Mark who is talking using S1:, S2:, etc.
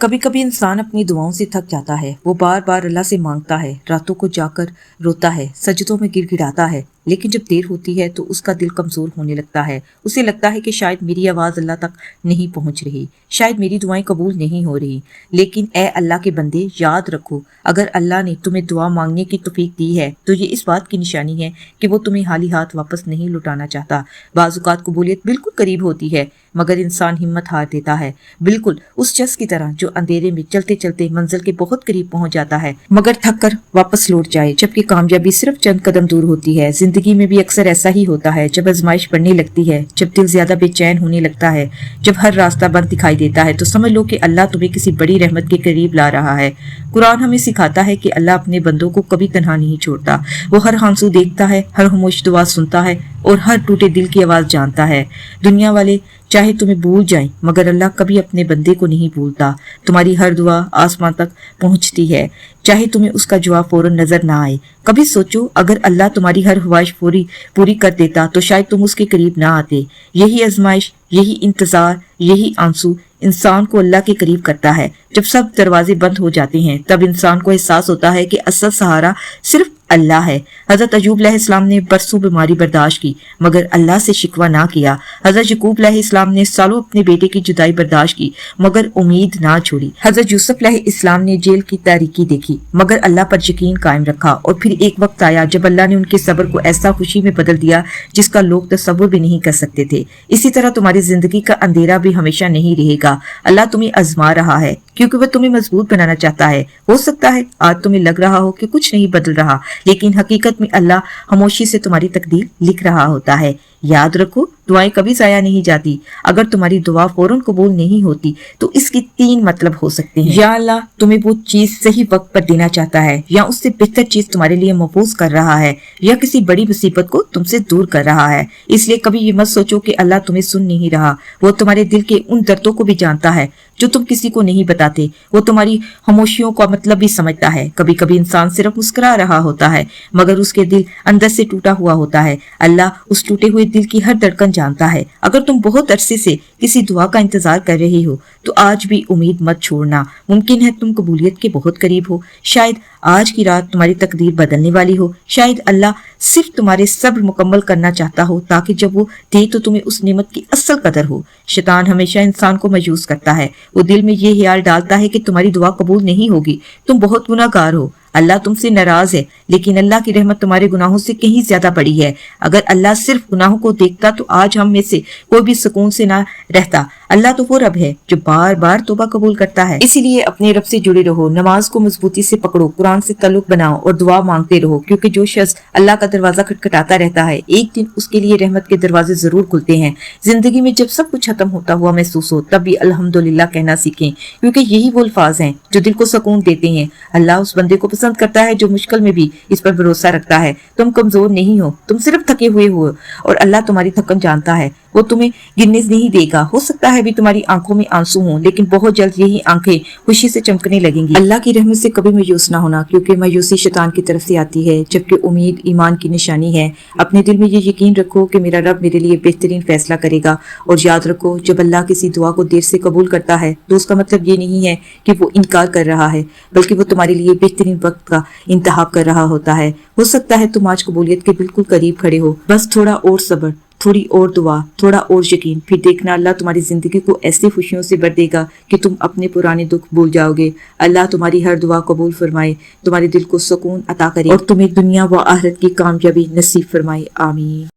S1: कभी कभी इंसान अपनी दुआओं से थक जाता है। वो बार बार अल्लाह से मांगता है, रातों को जाकर रोता है, सजदों में गिड़गिड़ाता है, लेकिन जब देर होती है तो उसका दिल कमजोर होने लगता है। उसे लगता है कि शायद मेरी आवाज़ अल्लाह तक नहीं पहुंच रही, शायद मेरी दुआएं कबूल नहीं हो रही। लेकिन ए अल्लाह के बंदे, याद रखो, अगर अल्लाह ने तुम्हें दुआ मांगने की तौफीक दी है तो ये इस बात की निशानी है कि वो तुम्हें खाली हाथ वापस नहीं लौटाना चाहता। बाज़-औक़ात कबूलियत बिल्कुल करीब होती है, मगर इंसान हिम्मत हार देता है, बिल्कुल उस शख्स की तरह जो अंधेरे में चलते चलते मंजिल के बहुत करीब पहुंच जाता है मगर थक कर वापस लौट जाए, जबकि कामयाबी सिर्फ चंद कदम दूर होती है। जिंदगी में भी अक्सर ऐसा ही होता है। जब आजमाइश बढ़ने लगती है, जब दिल ज्यादा बेचैन होने लगता है, जब हर रास्ता बंद दिखाई देता है, तो समझ लो कि अल्लाह तुम्हें किसी बड़ी रहमत के करीब ला रहा है। कुरान हमें सिखाता है कि अल्लाह अपने बंदों को कभी तन्हा नहीं छोड़ता। वो हर आंसू देखता है, हर खामोश दुआ सुनता है और हर टूटे दिल की आवाज जानता है। दुनिया वाले चाहे तुम्हें भूल जाएं, मगर अल्लाह कभी अपने बंदे को नहीं भूलता। तुम्हारी हर दुआ आसमान तक पहुंचती है, चाहे तुम्हें उसका जवाब फौरन नजर ना आए। कभी सोचो, अगर अल्लाह तुम्हारी हर ख्वाहिश पूरी कर देता तो शायद तुम उसके करीब ना आते। यही आजमाइश, यही इंतजार, यही आंसू इंसान को अल्लाह के करीब करता है। जब सब दरवाजे बंद हो जाते हैं, तब इंसान को एहसास होता है कि असल सहारा सिर्फ अल्लाह है। हजरत अय्यूब अलैहिस्सलाम ने बरसों बीमारी बर्दाश्त की, मगर अल्लाह से शिकवा ना किया। हजरत यकूब अलैहिस्सलाम ने सालों अपने बेटे की जुदाई बर्दाश्त की, मगर उम्मीद ना छोड़ी। हजरत यूसुफ अलैहिस्सलाम ने जेल की तारीकी देखी, मगर अल्लाह पर यकीन कायम रखा। और फिर एक वक्त आया जब अल्लाह ने उनके सब्र को ऐसा खुशी में बदल दिया जिसका लोग तसव्वुर भी नहीं कर सकते थे। इसी तरह तुम्हारी जिंदगी का अंधेरा भी हमेशा नहीं रहेगा। अल्लाह तुम्हें आजमा रहा है क्योंकि वह तुम्हें मजबूत बनाना चाहता है। हो सकता है आज तुम्हें लग रहा हो कि कुछ नहीं बदल रहा, लेकिन हकीकत में अल्लाह खामोशी से तुम्हारी तकदीर लिख रहा होता है। याद रखो, दुआएं कभी जाया नहीं जाती। अगर तुम्हारी दुआ फौरन कबूल नहीं होती तो इसके 3 मतलब हो सकते हैं। या अल्लाह तुम्हें वो चीज सही वक्त पर देना चाहता है, या उससे बेहतर चीज तुम्हारे लिए महफूज कर रहा है, या किसी बड़ी मुसीबत को तुमसे दूर कर रहा है। इसलिए कभी ये मत सोचो कि अल्लाह तुम्हें सुन नहीं रहा। वो तुम्हारे दिल के उन दर्दों को भी जानता है जो तुम किसी को नहीं बताते। वो तुम्हारी खामोशियों का मतलब भी समझता है। कभी कभी इंसान सिर्फ मुस्कुरा रहा होता है, मगर उसके दिल अंदर से टूटा हुआ होता है। अल्लाह उस टूटे हुए दिल की हर धड़कन जानता है। अगर तुम बहुत अरसे से किसी दुआ का इंतजार कर रही हो तो आज भी उम्मीद मत छोड़ना। मुमकिन है तुम कबूलियत के बहुत करीब हो। शायद आज की रात तुम्हारी तकदीर बदलने वाली हो। शायद अल्लाह सिर्फ तुम्हारे सब्र मुकम्मल करना चाहता हो, ताकि जब वो दे तो तुम्हें उस नेमत की असल कदर हो। शैतान हमेशा इंसान को मायूस करता है। वो दिल में ये ख्याल डालता है कि तुम्हारी दुआ कबूल नहीं होगी, तुम बहुत गुनाहगार हो, अल्लाह तुमसे नाराज है। लेकिन अल्लाह की रहमत तुम्हारे गुनाहों से कहीं ज्यादा बड़ी है। अगर अल्लाह सिर्फ गुनाहों को देखता तो आज हम में से कोई भी सुकून से ना रहता। अल्लाह तो वो रब है जो बार बार तौबा कबूल करता है। इसीलिए अपने रब से जुड़े रहो, नमाज को मजबूती से पकड़ो, कुरान से ताल्लुक बनाओ और दुआ मांगते रहो, क्योंकि जो शख्स अल्लाह का दरवाजा खटखटाता रहता है, एक दिन उसके लिए रहमत के दरवाजे जरूर खुलते हैं। जिंदगी में जब सब कुछ खत्म होता हुआ महसूस हो, तब भी अल्हम्दुलिल्लाह कहना सीखें, क्योंकि यही वो अल्फाज हैं जो दिल को सुकून देते हैं। अल्लाह उस बंदे को पसंद करता है जो मुश्किल में भी इस पर भरोसा रखता है। तुम कमजोर नहीं हो, तुम सिर्फ थके हुए हो, और अल्लाह तुम्हारी थकन जानता है। वो तुम्हें गिरने नहीं देगा। हो सकता है भी तुम्हारी आंखों में आंसू हों, लेकिन बहुत जल्द यही आंखें खुशी से चमकने लगेंगी। अल्लाह की रहमत से कभी मायूस ना होना, क्योंकि मायूसी शैतान की तरफ से आती है, जबकि उम्मीद ईमान की निशानी है। अपने दिल में ये यकीन रखो कि मेरा रब मेरे लिए बेहतरीन फैसला करेगा। और याद रखो, जब अल्लाह किसी दुआ को देर से कबूल करता है तो उसका मतलब ये नहीं है कि वो इनकार कर रहा है, बल्कि वो तुम्हारे लिए बेहतरीन वक्त का इंतखाब कर रहा होता है। हो सकता है तुम आज कबूलियत के बिल्कुल करीब खड़े हो, बस थोड़ा और सब्र, थोड़ी और दुआ, थोड़ा और यकीन, फिर देखना अल्लाह तुम्हारी जिंदगी को ऐसी खुशियों से भर देगा कि तुम अपने पुराने दुख भूल जाओगे। अल्लाह तुम्हारी हर दुआ कबूल फरमाए, तुम्हारे दिल को सुकून अता करे और तुम्हें दुनिया व आखिरत की कामयाबी नसीब फरमाए। आमीन।